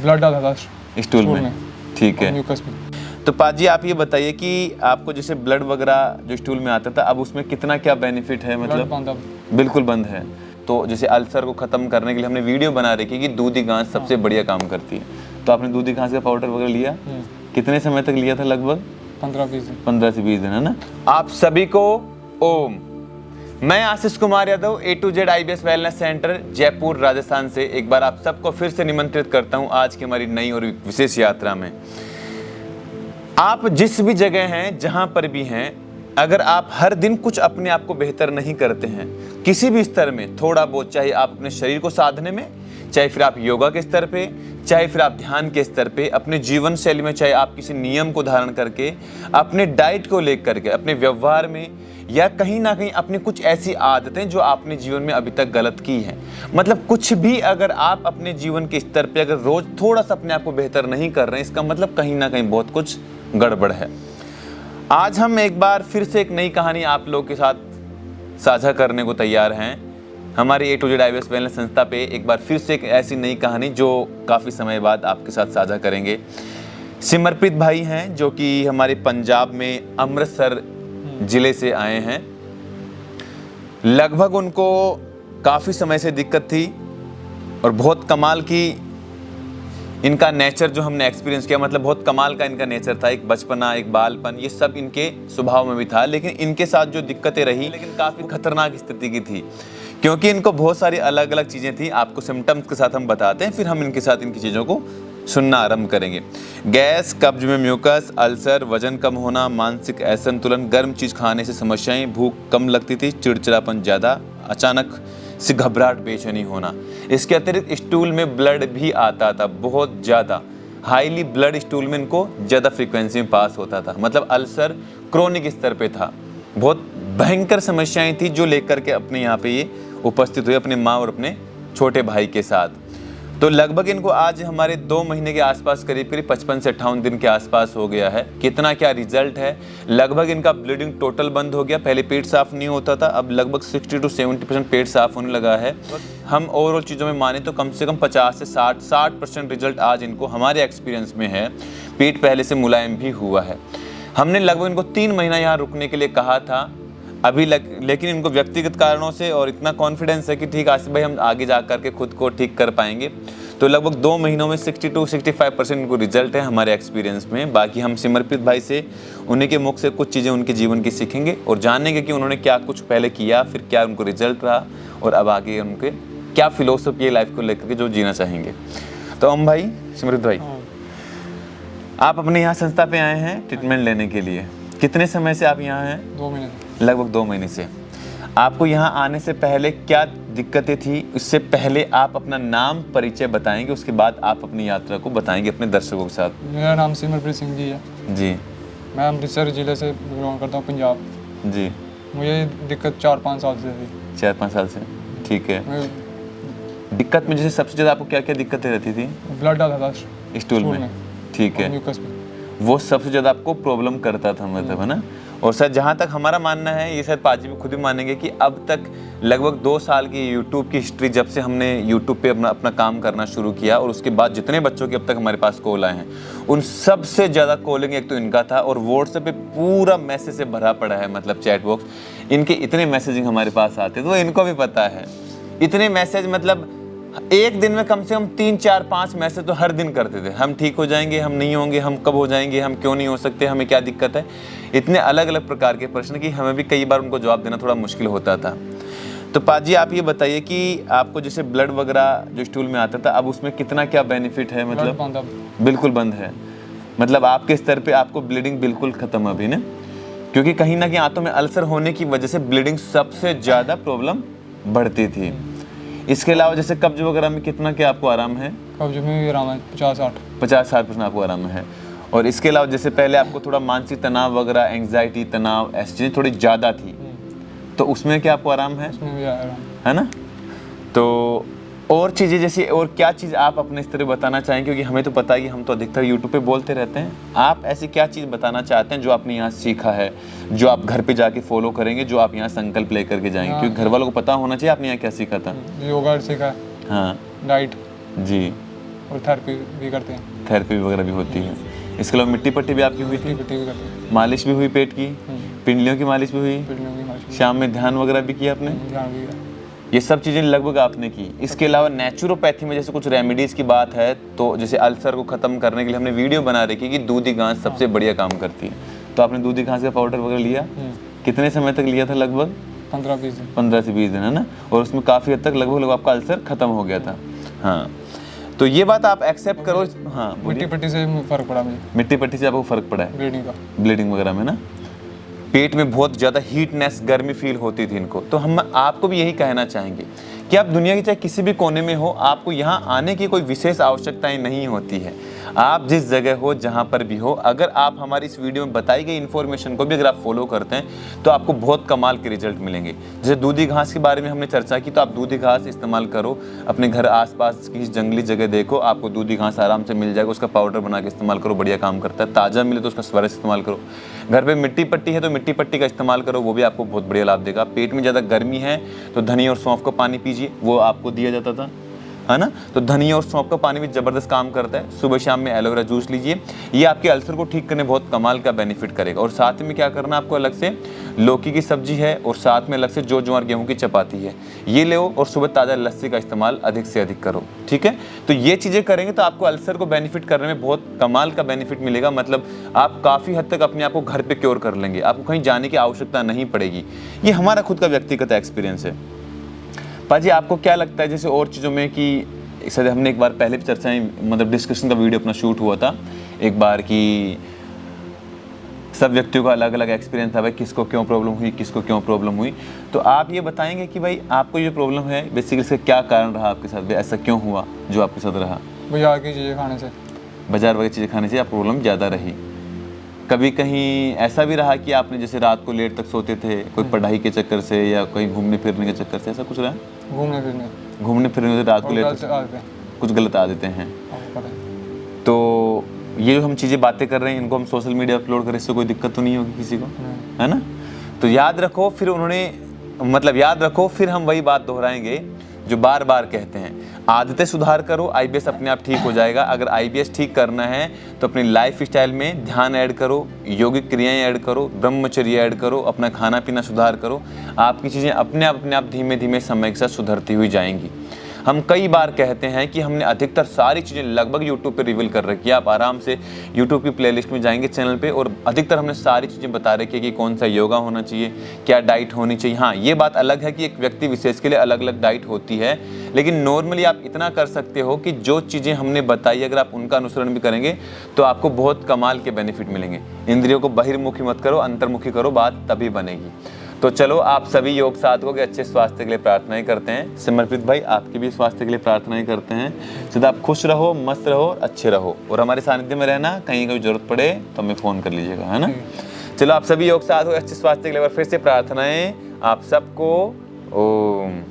Blood आता था stool में। ठीक है। म्यूकस में। तो पाजी आप ये बताइए कि आपको जैसे ब्लड वगैरह जो स्टूल में आता था, अब उसमें कितना क्या बेनिफिट है? मतलब बिल्कुल बंद है। तो जैसे अल्सर को खत्म करने के लिए हमने वीडियो बना रखी कि दूधी घास सबसे बढ़िया काम करती है। तो आपने दूधी घास का पाउडर वगैरह लिया? कितने समय तक लिया था? लगभग 15 से 20 दिन, है ना? आप सभी को ओम। मैं Ashish Kumar Yadav A to Z IBS wellness centre Jaipur Rajasthan से एक बार आप सबको फिर से निमंत्रित करता हूं आज की हमारी नई और विशेष यात्रा में। आप जिस भी जगह हैं, जहां पर भी हैं, अगर आप हर दिन कुछ अपने आप को बेहतर नहीं करते हैं किसी भी स्तर में, थोड़ा बहुत, चाहे आप अपने शरीर को साधने में, चाहे फिर आप योगा के स्तर पे, चाहे फिर आप ध्यान के स्तर पे, अपने जीवन शैली में, चाहे आप किसी नियम को धारण करके, अपने डाइट को लेकर के, अपने व्यवहार में, या कहीं ना कहीं अपनी कुछ ऐसी आदतें जो आपने जीवन में अभी तक गलत की हैं, मतलब कुछ भी अगर आप अपने जीवन के स्तर पे अगर रोज थोड़ा सा अपने आप को बेहतर नहीं कर रहे हैं, इसका मतलब कहीं ना कहीं बहुत कुछ गड़बड़ है। आज हम एक बार फिर से एक नई कहानी आप लोग के साथ साझा करने को तैयार हैं। हमारी A to Z IBS wellness संस्था पे एक बार फिर से एक ऐसी नई कहानी जो काफ़ी समय बाद आपके साथ साझा करेंगे। सिमरप्रीत भाई हैं जो कि हमारे पंजाब में अमृतसर ज़िले से आए हैं। लगभग उनको काफ़ी समय से दिक्कत थी और बहुत कमाल की इनका नेचर जो हमने एक्सपीरियंस किया, मतलब बहुत कमाल का इनका नेचर था। एक बचपना, एक बालपन, ये सब इनके स्वभाव में भी था। लेकिन इनके साथ जो दिक्कतें रही, लेकिन काफ़ी खतरनाक स्थिति की थी, क्योंकि इनको बहुत सारी अलग अलग चीज़ें थी। आपको सिम्टम्स के साथ हम बताते हैं, फिर हम इनके साथ इनकी चीज़ों को सुनना आरंभ करेंगे। गैस, कब्ज में म्यूकस, अल्सर, वजन कम होना, मानसिक असंतुलन, गर्म चीज़ खाने से समस्याएं, भूख कम लगती थी, चिड़चिड़ापन ज़्यादा, अचानक से घबराहट, बेचैनी होना। इसके अतिरिक्त स्टूल में ब्लड भी आता था, बहुत ज़्यादा हाईली ब्लड स्टूल में इनको ज़्यादा फ्रीक्वेंसी में पास होता था। मतलब अल्सर क्रोनिक स्तर पे था। बहुत भयंकर समस्याएं थी जो लेकर के अपने यहाँ पे ये उपस्थित हुए अपने माँ और अपने छोटे भाई के साथ। तो लगभग इनको आज हमारे 2 महीने के आसपास करीब 55 से 58 दिन के आसपास हो गया है। कितना क्या रिजल्ट है? लगभग इनका ब्लीडिंग टोटल बंद हो गया। पहले पेट साफ नहीं होता था, अब लगभग 60 to 70% पेट साफ होने लगा है। हम ओवरऑल चीज़ों में माने तो कम से कम 50 से 60% रिजल्ट आज इनको हमारे एक्सपीरियंस में है। पेट पहले से मुलायम भी हुआ है। हमने लगभग इनको 3 महीना यहाँ रुकने के लिए कहा था अभी लेकिन इनको व्यक्तिगत कारणों से और इतना कॉन्फिडेंस है कि ठीक आसिफ भाई हम आगे जा कर के खुद को ठीक कर पाएंगे। तो लगभग 2 महीनों में 60 to 65% इनको रिजल्ट है हमारे एक्सपीरियंस में। बाकी हम सिमरप्रीत भाई से उन्हीं के मुख से कुछ चीज़ें उनके जीवन की सीखेंगे और जानेंगे कि उन्होंने क्या कुछ पहले किया, फिर क्या उनको रिजल्ट रहा और अब आगे उनके क्या फिलोसफी है लाइफ को लेकर के जो जीना चाहेंगे। तो हम भाई, सिमरप्रीत भाई, आप अपने यहाँ संस्था पे आए हैं ट्रीटमेंट लेने के लिए। कितने समय से आप यहाँ हैं? 2 महीने। लगभग 2 महीने से। आपको यहाँ आने से पहले क्या दिक्कतें थी? उससे पहले आप अपना नाम परिचय बताएंगे, उसके बाद आप अपनी यात्रा को बताएंगे अपने दर्शकों के साथ। मेरा नाम सिमरप्रीत सिंह जी है जी। मैं अमृतसर ज़िले से बिलोंग करता हूँ, पंजाब जी। मुझे दिक्कत 4-5 साल से थी। 4-5 साल से, ठीक है। दिक्कत में जैसे सबसे ज़्यादा आपको क्या क्या दिक्कतें रहती थी? ब्लड आता था स्टूल में, ठीक है। म्यूकस में, वो सबसे ज़्यादा आपको प्रॉब्लम करता था, मतलब, है ना? और सर जहाँ तक हमारा मानना है, ये शायद पाजी भी खुद भी मानेंगे कि अब तक लगभग 2 साल की यूट्यूब की हिस्ट्री, जब से हमने यूट्यूब पे अपना काम करना शुरू किया और उसके बाद जितने बच्चों के अब तक हमारे पास कॉल आए हैं, उन सबसे ज़्यादा कॉलिंग एक तो इनका था और व्हाट्सएप पे पूरा मैसेज से भरा पड़ा है। मतलब चैट बॉक्स इनके इतने मैसेजिंग हमारे पास आते, तो इनको भी पता है इतने मैसेज, मतलब एक दिन में कम से कम 3-4-5 मैसेज तो हर दिन करते थे। हम ठीक हो जाएंगे, हम नहीं होंगे, हम कब हो जाएंगे, हम क्यों नहीं हो सकते, हमें क्या दिक्कत है। इतने अलग अलग प्रकार के प्रश्न कि हमें भी कई बार उनको जवाब देना थोड़ा मुश्किल होता था। तो पाजी आप ये बताइए कि आपको जैसे ब्लड वगैरह जो स्टूल में आता था, अब उसमें कितना क्या बेनिफिट है? मतलब बिल्कुल बंद है। मतलब आपके स्तर पे आपको ब्लीडिंग बिल्कुल खत्म अभी ना, क्योंकि कहीं ना कहीं आंतों में अल्सर होने की वजह से ब्लीडिंग सबसे ज़्यादा प्रॉब्लम बढ़ती थी। इसके अलावा जैसे कब्ज वगैरह में कितना क्या आपको आराम है? कब्ज में भी आराम है, 50-60% आपको आराम है। और इसके अलावा जैसे पहले आपको थोड़ा मानसिक तनाव वगैरह, एंग्जाइटी, तनाव, ऐसी चीज़ें थोड़ी ज़्यादा थी, तो उसमें क्या आपको आराम है? उसमें भी आराम है ना? तो और चीज़ें जैसे और क्या चीज़ आप अपने इस तरह बताना चाहें, क्योंकि हमें तो पता है कि हम तो अधिकतर यूट्यूब पे बोलते रहते हैं। आप ऐसी क्या चीज़ बताना चाहते हैं जो आपने यहाँ सीखा है, जो आप घर पे जाके फॉलो करेंगे, जो आप यहाँ संकल्प लेकर के जाएंगे? क्योंकि घर वालों को पता होना चाहिए आपने यहाँ क्या सीखा था। योगा सीखा, हाँ, डाइट जी, और थेरेपी भी करते हैं। थेरेपी वगैरह भी होती है। इसके अलावा मिट्टी पट्टी भी आपकी हुई थी? मिट्टी भी करते हैं। मालिश भी हुई पेट की? पिंडलियों की मालिश भी हुई? पिंडलियों की मालिश, शाम में ध्यान वगैरह भी किया आपने? ध्यान भी किया। ये सब चीज़ें लगभग आपने की। इसके अलावा नेचुरोपैथी में जैसे कुछ रेमेडीज़ की बात है, तो जैसे अल्सर को ख़त्म करने के लिए हमने वीडियो बना रखी कि दूधी घास सबसे बढ़िया काम करती है। तो आपने दूधी घास का पाउडर वगैरह लिया? कितने समय तक लिया था? लगभग 15-20 दिन। 15 से 20 दिन, है ना? और उसमें काफ़ी हद तक लगभग आपका अल्सर ख़त्म हो गया था। हाँ, तो ये बात आप एक्सेप्ट करो। हाँ, मिट्टी पट्टी से फ़र्क पड़ा मुझे। मिट्टी पट्टी से आपको फ़र्क पड़ा है? ब्लीडिंग का। ब्लीडिंग वगैरह में ना, पेट में बहुत ज़्यादा हीटनेस, गर्मी फील होती थी इनको। तो हम आपको भी यही कहना चाहेंगे कि आप दुनिया के चाहे किसी भी कोने में हो, आपको यहाँ आने की कोई विशेष आवश्यकताएं नहीं होती है। आप जिस जगह हो, जहाँ पर भी हो, अगर आप हमारी इस वीडियो में बताई गई इन्फॉर्मेशन को भी अगर आप फॉलो करते हैं तो आपको बहुत कमाल के रिजल्ट मिलेंगे। जैसे दूधी घास के बारे में हमने चर्चा की, तो आप दूधी घास इस्तेमाल करो। अपने घर आसपास की जंगली जगह देखो, आपको दूधी घास आराम से मिल जाएगा। उसका पाउडर बना के इस्तेमाल करो, बढ़िया काम करता है। ताज़ा मिले तो उसका स्वरस इस्तेमाल करो। घर पे मिट्टी पट्टी है तो मिट्टी पट्टी का इस्तेमाल करो, वो भी आपको बहुत बढ़िया लाभ देगा। पेट में ज़्यादा गर्मी है तो धनी और सौंफ का पानी पीजिए, वो आपको दिया जाता था, है ना? तो धनिया और सौंफ का पानी भी ज़बरदस्त काम करता है। सुबह शाम में एलोवेरा जूस लीजिए, ये आपके अल्सर को ठीक करने बहुत कमाल का बेनिफिट करेगा। और साथ में क्या करना आपको, अलग से लौकी की सब्जी है और साथ में अलग से जो ज्वार गेहूं की चपाती है, ये ले और सुबह ताज़ा लस्सी का इस्तेमाल अधिक से अधिक करो, ठीक है? तो ये चीज़ें करेंगे तो आपको अल्सर को बेनिफिट करने में बहुत कमाल का बेनिफिट मिलेगा। मतलब आप काफ़ी हद तक अपने आप को घर पर क्योर कर लेंगे, आपको कहीं जाने की आवश्यकता नहीं पड़ेगी। ये हमारा खुद का व्यक्तिगत एक्सपीरियंस है। पाजी, आपको क्या लगता है जैसे और चीज़ों में कि सर हमने एक बार पहले भी चर्चाएं, मतलब डिस्कशन का वीडियो अपना शूट हुआ था एक बार कि सब व्यक्तियों का अलग अलग एक्सपीरियंस था, भाई किसको क्यों प्रॉब्लम हुई, किसको क्यों प्रॉब्लम हुई। तो आप ये बताएंगे कि भाई आपको ये प्रॉब्लम है बेसिकली इसका क्या कारण रहा आपके साथ, ऐसा क्यों हुआ जो आपके साथ रहा? बाजार की चीज़ें खाने से, बाजार वगैरह चीज़ें खाने से आप प्रॉब्लम ज़्यादा रही। कभी कहीं ऐसा भी रहा कि आपने जैसे रात को लेट तक सोते थे, कोई पढ़ाई के चक्कर से या कहीं घूमने फिरने के चक्कर से, ऐसा कुछ रहा? घूमने फिरने से रात को लेट तक कुछ गलत आदतें हैं। तो ये जो हम चीज़ें बातें कर रहे हैं, इनको हम सोशल मीडिया अपलोड करें, इससे कोई दिक्कत तो नहीं होगी किसी को, है ना? तो याद रखो, फिर याद रखो, फिर हम वही बात दोहराएंगे जो बार बार कहते हैं, आदतें सुधार करो, आईबीएस अपने आप ठीक हो जाएगा। अगर आईबीएस ठीक करना है तो अपनी लाइफ स्टाइल में ध्यान ऐड करो, योगिक क्रियाएं ऐड करो, ब्रह्मचर्य ऐड करो, अपना खाना पीना सुधार करो। आपकी चीज़ें अपने आप धीमे धीमे समय के साथ सुधरती हुई जाएंगी। हम कई बार कहते हैं कि हमने अधिकतर सारी चीज़ें लगभग यूट्यूब पे रिवील कर रखी है। आप आराम से यूट्यूब की प्लेलिस्ट में जाएंगे चैनल पे, और अधिकतर हमने सारी चीज़ें बता रखी है कि कौन सा योगा होना चाहिए, क्या डाइट होनी चाहिए। हाँ, ये बात अलग है कि एक व्यक्ति विशेष के लिए अलग अलग डाइट होती है, लेकिन नॉर्मली आप इतना कर सकते हो कि जो चीज़ें हमने बताई अगर आप उनका अनुसरण भी करेंगे तो आपको बहुत कमाल के बेनिफिट मिलेंगे। इंद्रियों को बहिर्मुखी मत करो, अंतर्मुखी करो, बात तभी बनेगी। तो चलो, आप सभी योग साधकों के अच्छे स्वास्थ्य के लिए प्रार्थनाएं करते हैं। समर्पित भाई, आपके भी स्वास्थ्य के लिए प्रार्थनाएं करते हैं। सदा आप खुश रहो, मस्त रहो, अच्छे रहो, और हमारे सानिध्य में रहना। कहीं कोई जरूरत पड़े तो हमें फ़ोन कर लीजिएगा, है ना? चलो, आप सभी योग साधकों के अच्छे स्वास्थ्य के लिए फिर से प्रार्थनाएं आप सबको। ओम।